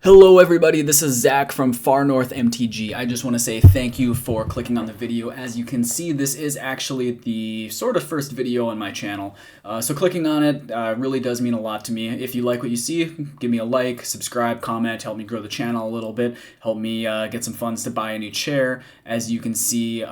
Hello everybody, this is Zach from Far North MTG. I just want to say thank you for clicking on the video. As you can see, this is actually the sort of first video on my channel. So clicking on it really does mean a lot to me. If you like what you see, give me a like, subscribe, comment, help me grow the channel a little bit, help me get some funds to buy a new chair. As you can see,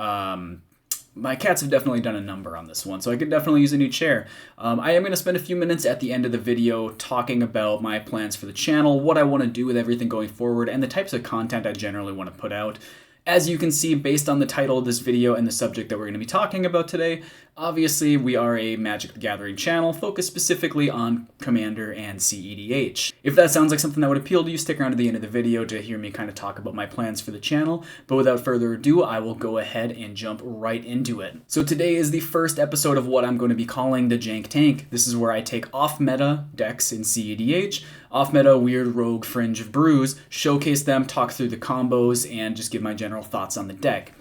my cats have definitely done a number on this one, so I could definitely use a new chair. I am going to spend a few minutes at the end of the video talking about my plans for the channel, what I want to do with everything going forward, and the types of content I generally want to put out. As you can see, based on the title of this video and the subject that we're going to be talking about today, obviously we are a Magic the Gathering channel focused specifically on Commander and cEDH. If that sounds like something that would appeal to you, stick around to the end of the video to hear me kind of talk about my plans for the channel. But without further ado, I will go ahead and jump right into it. So today is the first episode of what I'm going to be calling the Jank Tank. This is where I take off-meta decks in cEDH, off-meta weird rogue fringe of brews, showcase them, talk through the combos, and just give my general thoughts on the deck.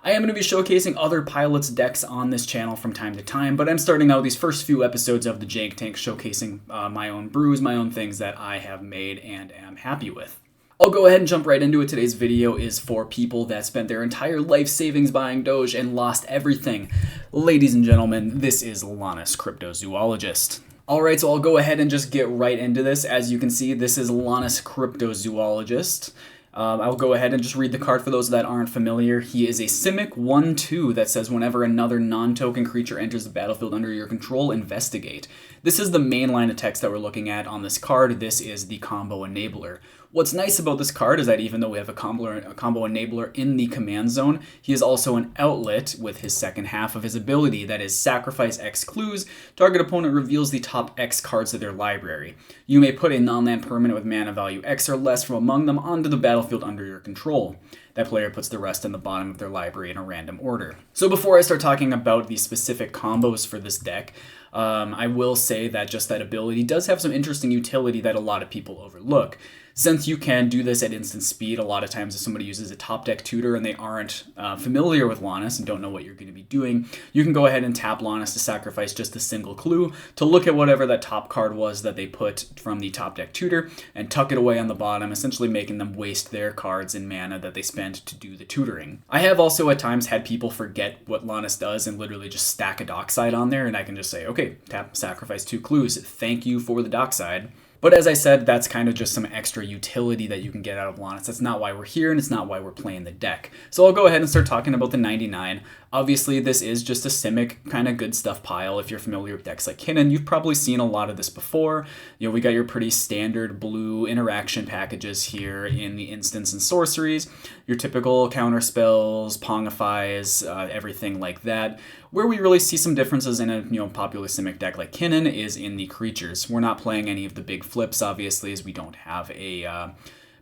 I am going to be showcasing other pilots' decks on this channel from time to time, but I'm starting out these first few episodes of the Jank Tank showcasing my own brews, my own things that I have made and am happy with. I'll go ahead and jump right into it. Today's video is for people that spent their entire life savings buying Doge and lost everything. Ladies and gentlemen, this is Lonis, Cryptozoologist. Alright, so I'll go ahead and just get right into this. As you can see, this is Lonis, Cryptozoologist. I'll go ahead and just read the card for those that aren't familiar. He is a Simic 1/2 that says whenever another non-token creature enters the battlefield under your control, investigate. This is the main line of text that we're looking at on this card. This is the combo enabler. What's nice about this card is that even though we have a combo enabler in the command zone, he is also an outlet with his second half of his ability, that is sacrifice X clues. Target opponent reveals the top X cards of their library. You may put a non-land permanent with mana value X or less from among them onto the battlefield under your control. That player puts the rest in the bottom of their library in a random order. So before I start talking about the specific combos for this deck, I will say that just that ability does have some interesting utility that a lot of people overlook. Since you can do this at instant speed, a lot of times if somebody uses a top deck tutor and they aren't familiar with Lonis and don't know what you're going to be doing, you can go ahead and tap Lonis to sacrifice just a single clue to look at whatever that top card was that they put from the top deck tutor and tuck it away on the bottom, essentially making them waste their cards and mana that they spent to do the tutoring. I have also at times had people forget what Lonis does and literally just stack a dockside on there, and I can just say, okay, tap sacrifice 2 clues, thank you for the dockside. But as I said, that's kind of just some extra utility that you can get out of Lonis. That's not why we're here, and it's not why we're playing the deck. So I'll go ahead and start talking about the 99. Obviously, this is just a Simic kind of good stuff pile. If you're familiar with decks like Kinnan, you've probably seen a lot of this before. You know, we got your pretty standard blue interaction packages here in the instants and sorceries. Your typical counter spells, pongifies, everything like that. Where we really see some differences in a popular Simic deck like Kinnan is in the creatures. We're not playing any of the big flips, obviously, as we don't have a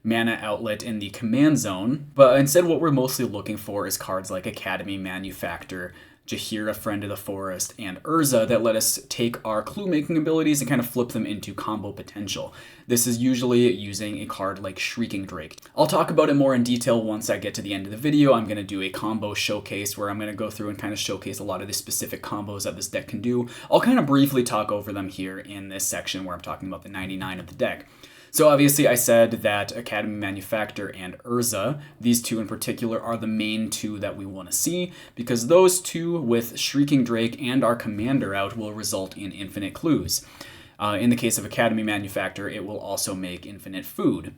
mana outlet in the command zone. But instead, what we're mostly looking for is cards like Academy, Manufactor, Jaheira, Friend of the Forest, and Urza that let us take our clue-making abilities and kind of flip them into combo potential. This is usually using a card like Shrieking Drake. I'll talk about it more in detail once I get to the end of the video. I'm going to do a combo showcase where I'm going to go through and kind of showcase a lot of the specific combos that this deck can do. I'll kind of briefly talk over them here in this section where I'm talking about the 99 of the deck. So obviously I said that Academy, Manufactor, and Urza, these two in particular, are the main two that we want to see, because those two with Shrieking Drake and our commander out will result in infinite clues. In the case of Academy Manufactor, it will also make infinite food.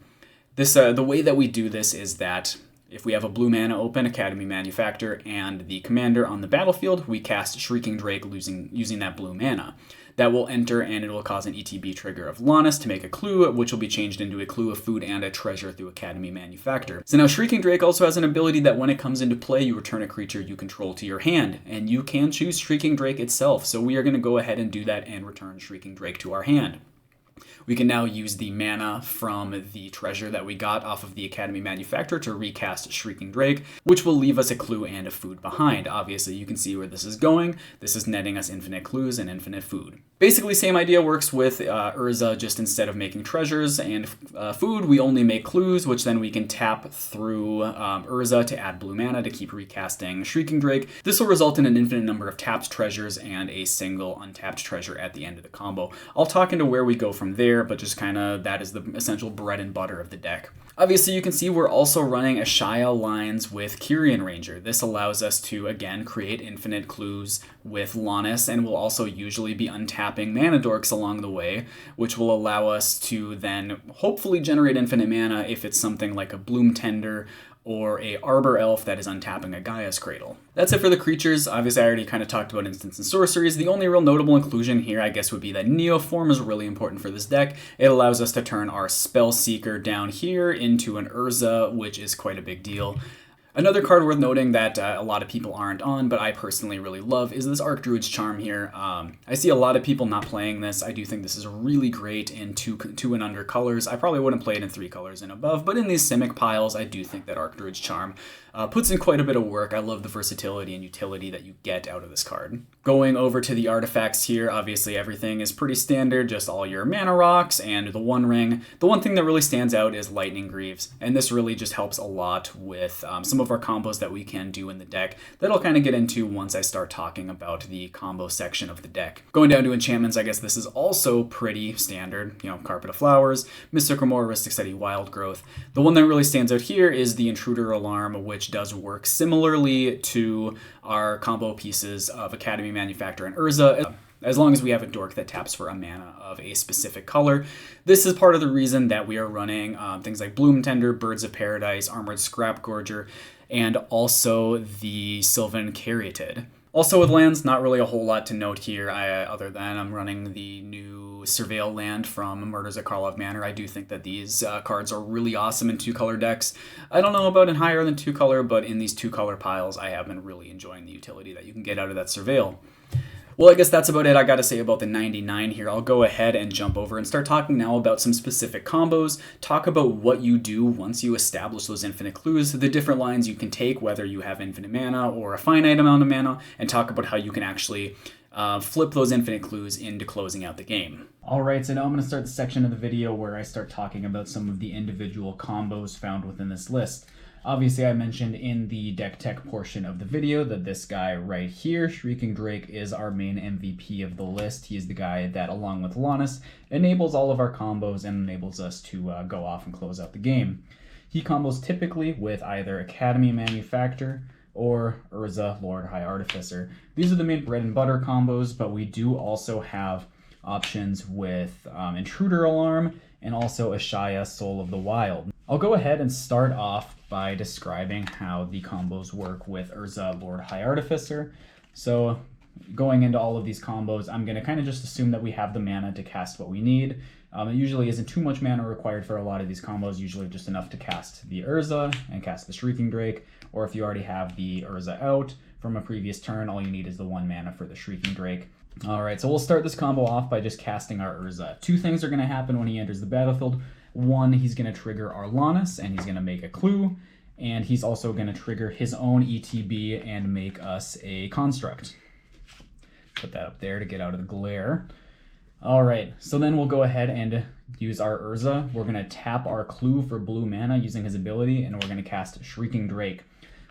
The way that we do this is that if we have a blue mana open, Academy Manufactor, and the commander on the battlefield, we cast Shrieking Drake using that blue mana. That will enter and it will cause an ETB trigger of Lonis to make a clue, which will be changed into a clue of food and a treasure through Academy Manufactor. So now Shrieking Drake also has an ability that when it comes into play, you return a creature you control to your hand, and you can choose Shrieking Drake itself. So we are going to go ahead and do that and return Shrieking Drake to our hand. We can now use the mana from the treasure that we got off of the Academy Manufactor to recast Shrieking Drake, which will leave us a clue and a food behind. Obviously, you can see where this is going. This is netting us infinite clues and infinite food. Basically, same idea works with Urza, just instead of making treasures and food, we only make clues, which then we can tap through Urza to add blue mana to keep recasting Shrieking Drake. This will result in an infinite number of tapped treasures and a single untapped treasure at the end of the combo. I'll talk into where we go from there there, but just kind of that is the essential bread and butter of the deck. Obviously, you can see we're also running Ayula lines with Kyrian Ranger. This allows us to, again, create infinite clues with Lonis, and we'll also usually be untapping mana dorks along the way, which will allow us to then hopefully generate infinite mana if it's something like a Bloom Tender or a Arbor Elf that is untapping a Gaia's Cradle. That's it for the creatures. Obviously, I already kind of talked about instants and sorceries. The only real notable inclusion here, I guess, would be that Neoform is really important for this deck. It allows us to turn our Spellseeker down here into an Urza, which is quite a big deal. Another card worth noting that a lot of people aren't on, but I personally really love, is this Archdruid's Charm here. I see a lot of people not playing this. I do think this is really great in two and under colors. I probably wouldn't play it in 3 colors and above, but in these Simic piles, I do think that Archdruid's Charm puts in quite a bit of work. I love the versatility and utility that you get out of this card. Going over to the artifacts here, obviously everything is pretty standard, just all your mana rocks and the One Ring. The one thing that really stands out is Lightning Greaves, and this really just helps a lot with some of our combos that we can do in the deck that I'll kind of get into once I start talking about the combo section of the deck. Going down to enchantments, I guess this is also pretty standard. You know, Carpet of Flowers, Mystic Remora, Ristic Study, Wild Growth. The one that really stands out here is the Intruder Alarm, which does work similarly to our combo pieces of Academy, Manufactor, and Urza, as long as we have a dork that taps for a mana of a specific color. This is part of the reason that we are running things like Bloom Tender, Birds of Paradise, Armored Scrap Gorger, and also the Sylvan Caryatid. Also with lands, not really a whole lot to note here, other than I'm running the new Surveil land from Murders at Karlov Manor. I do think that these cards are really awesome in 2-color decks. I don't know about in higher than 2-color, but in these 2-color piles, I have been really enjoying the utility that you can get out of that Surveil. Well, I guess that's about it I got to say about the 99 here. I'll go ahead and jump over and start talking now about some specific combos, talk about what you do once you establish those infinite clues, the different lines you can take, whether you have infinite mana or a finite amount of mana, and talk about how you can actually flip those infinite clues into closing out the game. Alright, so now I'm going to start the section of the video where I start talking about some of the individual combos found within this list. Obviously, I mentioned in the deck tech portion of the video that this guy right here, Shrieking Drake, is our main MVP of the list. He is the guy that, along with Lonis, enables all of our combos and enables us to go off and close out the game. He combos typically with either Academy Manufactor or Urza Lord High Artificer. These are the main bread and butter combos, but we do also have options with Intruder Alarm and also Ayula Soul of the Wild. I'll go ahead and start off by describing how the combos work with Urza Lord High Artificer. So going into all of these combos, I'm going to kind of just assume that we have the mana to cast what we need. It usually isn't too much mana required for a lot of these combos, usually just enough to cast the Urza and cast the Shrieking Drake, or if you already have the Urza out from a previous turn, all you need is the 1 mana for the Shrieking Drake. Alright, so we'll start this combo off by just casting our Urza. 2 things are going to happen when he enters the battlefield. 1, he's going to trigger our Lonis, and he's going to make a clue, and he's also going to trigger his own ETB and make us a construct. Put that up there to get out of the glare. Alright, so then we'll go ahead and use our Urza. We're going to tap our clue for blue mana using his ability, and we're going to cast Shrieking Drake.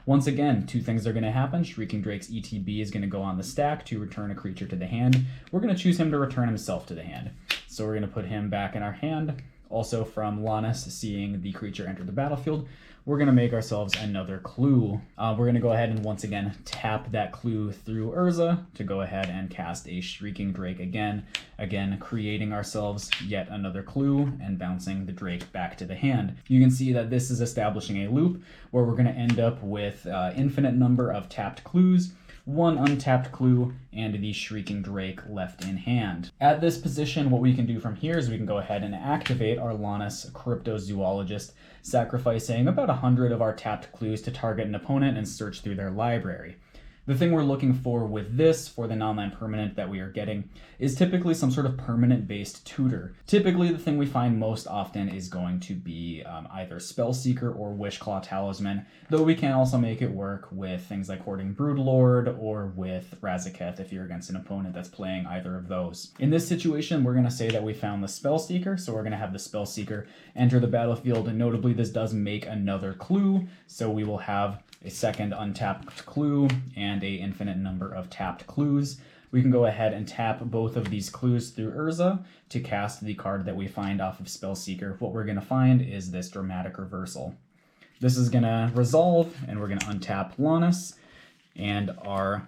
Once again, 2 things are going to happen. Shrieking Drake's ETB is going to go on the stack to return a creature to the hand. We're going to choose him to return himself to the hand. So we're going to put him back in our hand. Also from Lonis seeing the creature enter the battlefield, we're going to make ourselves another clue. We're going to go ahead and once again tap that clue through Urza to go ahead and cast a Shrieking Drake again. Again, creating ourselves yet another clue and bouncing the Drake back to the hand. You can see that this is establishing a loop where we're going to end up with infinite number of tapped clues, 1 untapped clue, and the Shrieking Drake left in hand. At this position, what we can do from here is we can go ahead and activate our Lonis Cryptozoologist, sacrificing about 100 of our tapped clues to target an opponent and search through their library. The thing we're looking for with this, for the non-land permanent that we are getting, is typically some sort of permanent-based tutor. Typically, the thing we find most often is going to be either Spellseeker or Wishclaw Talisman, though we can also make it work with things like Hoarding Broodlord or with Razaketh if you're against an opponent that's playing either of those. In this situation, we're going to say that we found the Spellseeker, so we're going to have the Spellseeker enter the battlefield, and notably this does make another clue, so we will have a second untapped clue and a infinite number of tapped clues. we can go ahead and tap both of these clues through Urza to cast the card that we find off of Spellseeker. What we're going to find is this Dramatic Reversal. This is going to resolve, and we're going to untap Lonis and our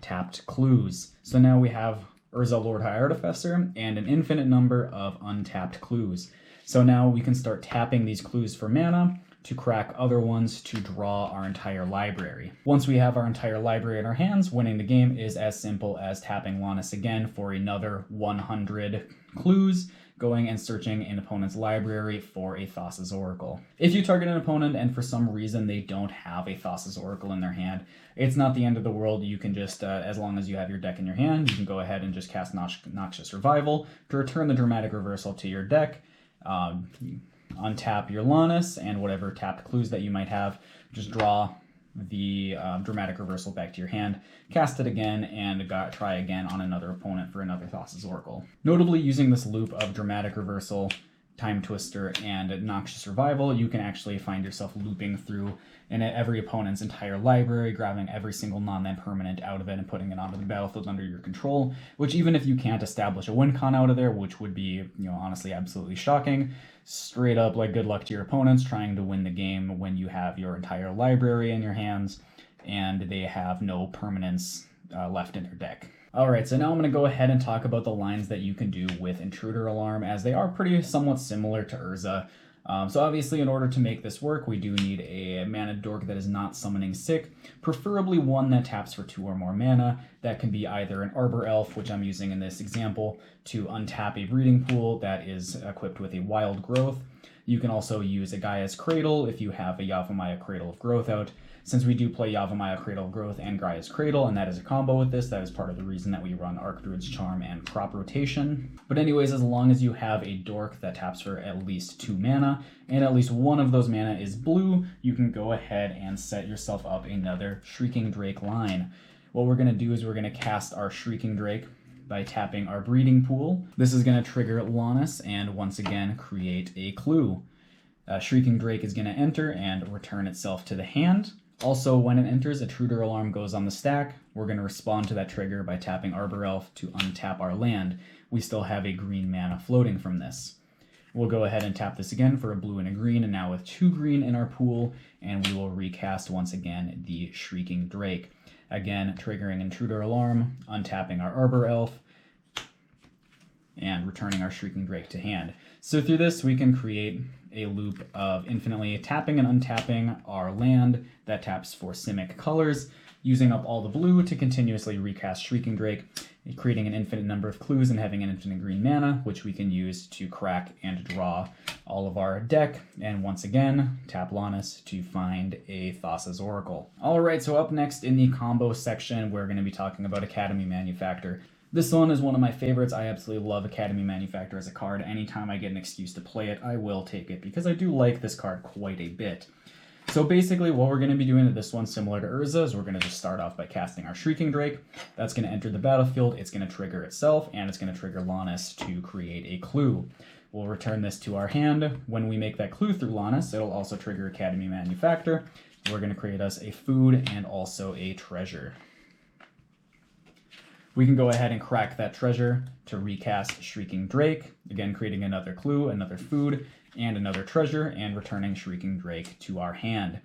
tapped clues. So now we have Urza Lord High Artificer and an infinite number of untapped clues. So now we can start tapping these clues for mana to crack other ones to draw our entire library. Once we have our entire library in our hands, winning the game is as simple as tapping Lonis again for another 100 clues, going and searching an opponent's library for a Thassa's Oracle. If you target an opponent and for some reason they don't have a Thassa's Oracle in their hand, it's not the end of the world. You can just, as long as you have your deck in your hand, you can go ahead and just cast Noxious Revival to return the Dramatic Reversal to your deck. Untap your Lonis and whatever tapped clues that you might have, just draw the Dramatic Reversal back to your hand, cast it again, and try again on another opponent for another Thassa's Oracle. Notably, using this loop of Dramatic Reversal, Time Twister, and Noxious Revival, you can actually find yourself looping through every opponent's entire library, grabbing every single non-land permanent out of it and putting it onto the battlefield under your control, which even if you can't establish a win con out of there, which would be, honestly absolutely shocking, straight up like good luck to your opponents trying to win the game when you have your entire library in your hands and they have no permanents left in their deck. Alright, so now I'm going to go ahead and talk about the lines that you can do with Intruder Alarm, as they are pretty somewhat similar to Urza. So obviously, in order to make this work, we do need a mana dork that is not summoning sick, preferably one that taps for 2 or more mana. That can be either an Arbor Elf, which I'm using in this example, to untap a breeding pool that is equipped with a Wild Growth. You can also use a Gaia's Cradle if you have a Yavimaya Cradle of Growth out. Since we do play Yavimaya Cradle of Growth and Gaia's Cradle, and that is a combo with this, that is part of the reason that we run Archdruid's Charm and Crop Rotation. But anyways, as long as you have a dork that taps for at least 2 mana, and at least one of those mana is blue, you can go ahead and set yourself up another Shrieking Drake line. What we're going to do is we're going to cast our Shrieking Drake by tapping our breeding pool. This is going to trigger Lonis and once again create a clue. Shrieking Drake is going to enter and return itself to the hand. Also, when it enters, Intruder Alarm goes on the stack. We're going to respond to that trigger by tapping Arbor Elf to untap our land. We still have a green mana floating from this. We'll go ahead and tap this again for a blue and a green, and now with 2 green in our pool, and we will recast once again the Shrieking Drake. Again, triggering Intruder Alarm, untapping our Arbor Elf, and returning our Shrieking Drake to hand. So through this, we can create a loop of infinitely tapping and untapping our land that taps for Simic colors, using up all the blue to continuously recast Shrieking Drake, creating an infinite number of clues and having an infinite green mana, which we can use to crack and draw all of our deck, and once again, tap Lonis to find a Thassa's Oracle. Alright, so up next in the combo section, we're going to be talking about Academy Manufactor. This one is one of my favorites. I absolutely love Academy Manufactor as a card. Anytime I get an excuse to play it, I will take it because I do like this card quite a bit. So basically what we're going to be doing with this one, similar to Urza, is we're going to just start off by casting our Shrieking Drake. That's going to enter the battlefield, it's going to trigger itself, and it's going to trigger Lonis to create a clue. We'll return this to our hand. When we make that clue through Lonis, it'll also trigger Academy Manufactor. We're going to create us a food and also a treasure. We can go ahead and crack that treasure to recast Shrieking Drake, again creating another clue, another food, and another treasure, and returning Shrieking Drake to our hand.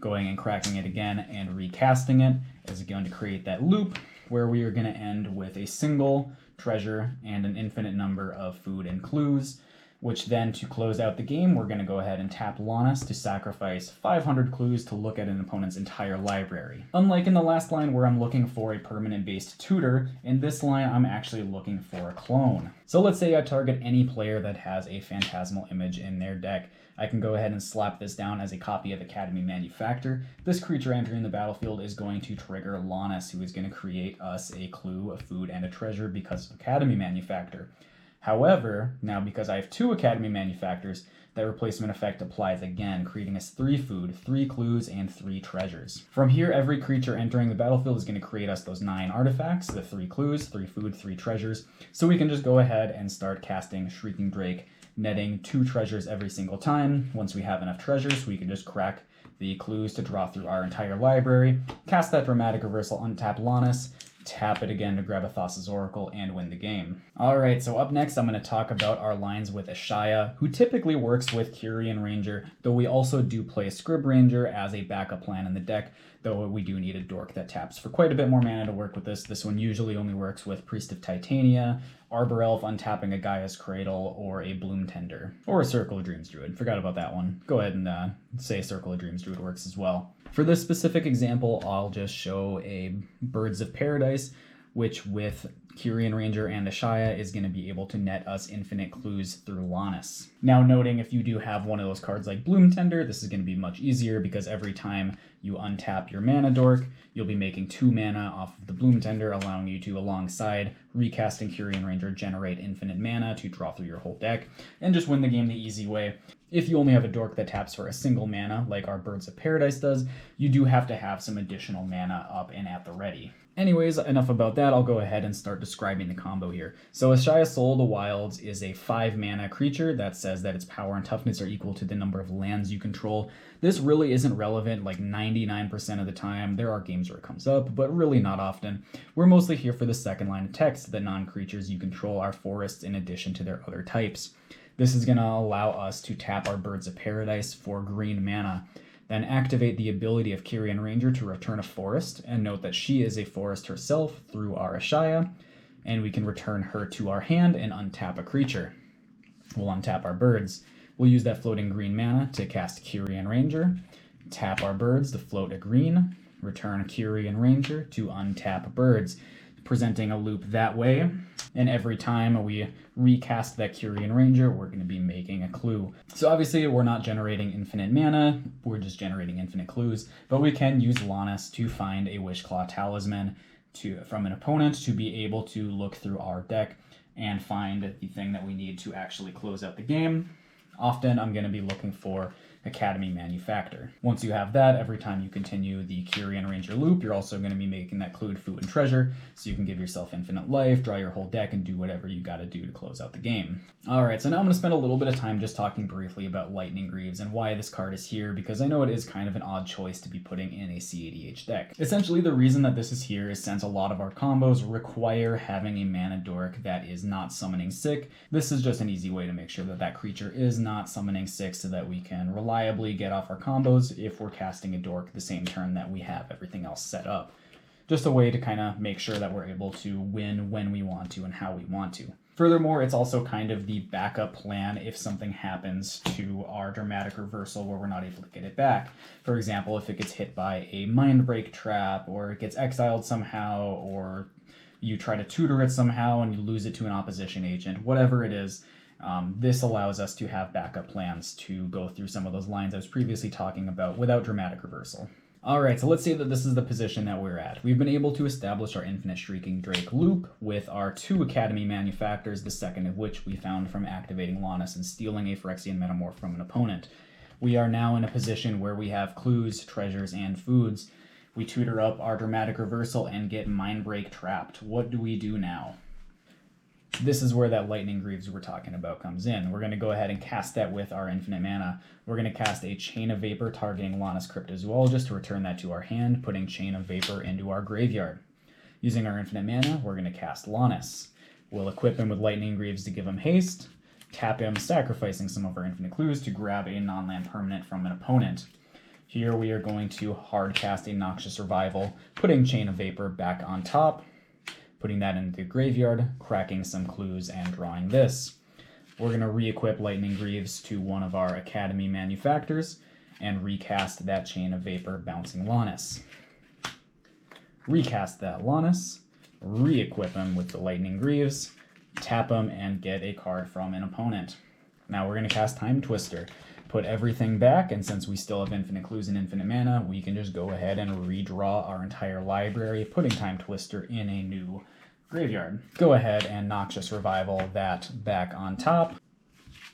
Going and cracking it again and recasting it is going to create that loop where we are going to end with a single treasure and an infinite number of food and clues, which then, to close out the game, we're going to go ahead and tap Lonis to sacrifice 500 clues to look at an opponent's entire library. Unlike in the last line where I'm looking for a permanent-based tutor, in this line I'm actually looking for a clone. So let's say I target any player that has a Phantasmal Image in their deck. I can go ahead and slap this down as a copy of Academy Manufactor. This creature entering the battlefield is going to trigger Lonis, who is going to create us a clue, a food, and a treasure because of Academy Manufactor. However, now because I have 2 Academy Manufactors, that replacement effect applies again, creating us 3 food, 3 clues, and 3 treasures. From here, every creature entering the battlefield is going to create us those 9 artifacts, the 3 clues, 3 food, 3 treasures, so we can just go ahead and start casting Shrieking Drake, netting 2 treasures every single time. Once we have enough treasures, we can just crack the clues to draw through our entire library, cast that Dramatic Reversal, untap Lonis, tap it again to grab a Thassa's Oracle, and win the game. Alright, so up next I'm going to talk about our lines with Ayula, who typically works with Kyrian Ranger, though we also do play Scrib Ranger as a backup plan in the deck, though we do need a dork that taps for quite a bit more mana to work with this. This one usually only works with Priest of Titania, Arbor Elf untapping a Gaia's Cradle, or a Bloom Tender. Or a Circle of Dreams Druid. Forgot about that one. Go ahead and say Circle of Dreams Druid works as well. For this specific example, I'll just show a Birds of Paradise, which with Kyrian Ranger and Ayula is going to be able to net us infinite clues through Lonis. Now noting if you do have one of those cards like Bloom Tender, this is going to be much easier because every time you untap your mana dork, you'll be making 2 mana off of the Bloom Tender, allowing you to, alongside recasting Kyrian Ranger, generate infinite mana to draw through your whole deck, and just win the game the easy way. If you only have a dork that taps for a single mana, like our Birds of Paradise does, you do have to have some additional mana up and at the ready. Anyways, enough about that. I'll go ahead and start describing the combo here. So Ayula, Soul of the Wilds is a 5 mana creature that says that its power and toughness are equal to the number of lands you control. This really isn't relevant like 99% of the time. There are games where it comes up, but really not often. We're mostly here for the second line of text. The non-creatures you control are forests in addition to their other types. This is going to allow us to tap our Birds of Paradise for green mana, then activate the ability of Kyrian Ranger to return a forest, and note that she is a forest herself through our Ayula, and we can return her to our hand and untap a creature. We'll untap our birds. We'll use that floating green mana to cast Kyrian Ranger, tap our birds to float a green, return Kyrian Ranger to untap birds, presenting a loop that way. And every time we recast that Kyrian Ranger, we're going to be making a clue. So obviously we're not generating infinite mana, we're just generating infinite clues, but we can use Lonis to find a Wishclaw Talisman from an opponent to be able to look through our deck and find the thing that we need to actually close out the game. Often I'm going to be looking for Academy Manufactor. Once you have that, every time you continue the Kyrian Ranger loop, you're also going to be making that clued food and treasure, so you can give yourself infinite life, draw your whole deck, and do whatever you got to do to close out the game. Alright, so now I'm going to spend a little bit of time just talking briefly about Lightning Greaves and why this card is here, because I know it is kind of an odd choice to be putting in a cEDH deck. Essentially, the reason that this is here is since a lot of our combos require having a mana dork that is not summoning sick, this is just an easy way to make sure that that creature is not summoning sick so that we can reliably get off our combos if we're casting a dork the same turn that we have everything else set up. Just a way to kind of make sure that we're able to win when we want to and how we want to. Furthermore, it's also kind of the backup plan if something happens to our dramatic reversal where we're not able to get it back. For example, if it gets hit by a mind break trap, or it gets exiled somehow, or you try to tutor it somehow and you lose it to an opposition agent, whatever it is, this allows us to have backup plans to go through some of those lines I was previously talking about without dramatic reversal. Alright, so let's say that this is the position that we're at. We've been able to establish our Infinite Shrieking Drake loop with our 2 Academy Manufactors, the second of which we found from activating Lonis and stealing a Phyrexian Metamorph from an opponent. We are now in a position where we have clues, treasures, and foods. We tutor up our dramatic reversal and get Mind Break trapped. What do we do now? This is where that Lightning Greaves we're talking about comes in. We're going to go ahead and cast that with our infinite mana. We're going to cast a Chain of Vapor targeting Lonis Cryptozoologist to return that to our hand, putting Chain of Vapor into our graveyard. Using our infinite mana, we're going to cast Lonis. We'll equip him with Lightning Greaves to give him haste, tap him, sacrificing some of our infinite clues to grab a non-land permanent from an opponent. Here we are going to hard cast a Noxious Revival, putting Chain of Vapor back on top, putting that into the graveyard, cracking some clues, and drawing this. We're going to re-equip Lightning Greaves to one of our Academy Manufactors and recast that Chain of Vapor, bouncing Lonis. Recast that Lonis, re-equip him with the Lightning Greaves, tap him, and get a card from an opponent. Now we're going to cast Time Twister, put everything back, and since we still have infinite clues and infinite mana, we can just go ahead and redraw our entire library, putting Time Twister in a new graveyard. Go ahead and Noxious Revival that back on top,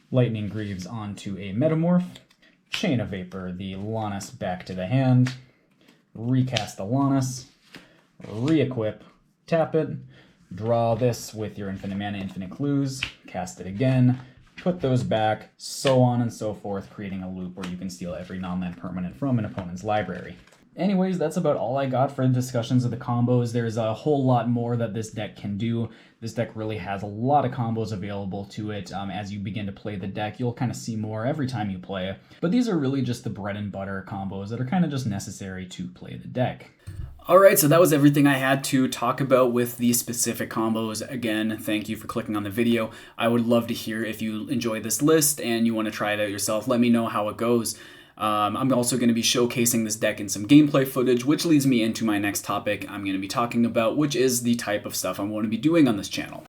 Lightning Greaves onto a Metamorph, Chain of Vapor the Lonis back to the hand, recast the Lonis, re-equip, tap it, draw this with your infinite mana, infinite clues, cast it again, put those back, so on and so forth, creating a loop where you can steal every non-land permanent from an opponent's library. Anyways, that's about all I got for discussions of the combos. There's a whole lot more that this deck can do. This deck really has a lot of combos available to it. As you begin to play the deck, you'll kind of see more every time you play. But these are really just the bread and butter combos that are kind of just necessary to play the deck. Alright, so that was everything I had to talk about with these specific combos. Again, thank you for clicking on the video. I would love to hear if you enjoy this list and you want to try it out yourself. Let me know how it goes. I'm also going to be showcasing this deck in some gameplay footage, which leads me into my next topic I'm going to be talking about, which is the type of stuff I'm going to be doing on this channel.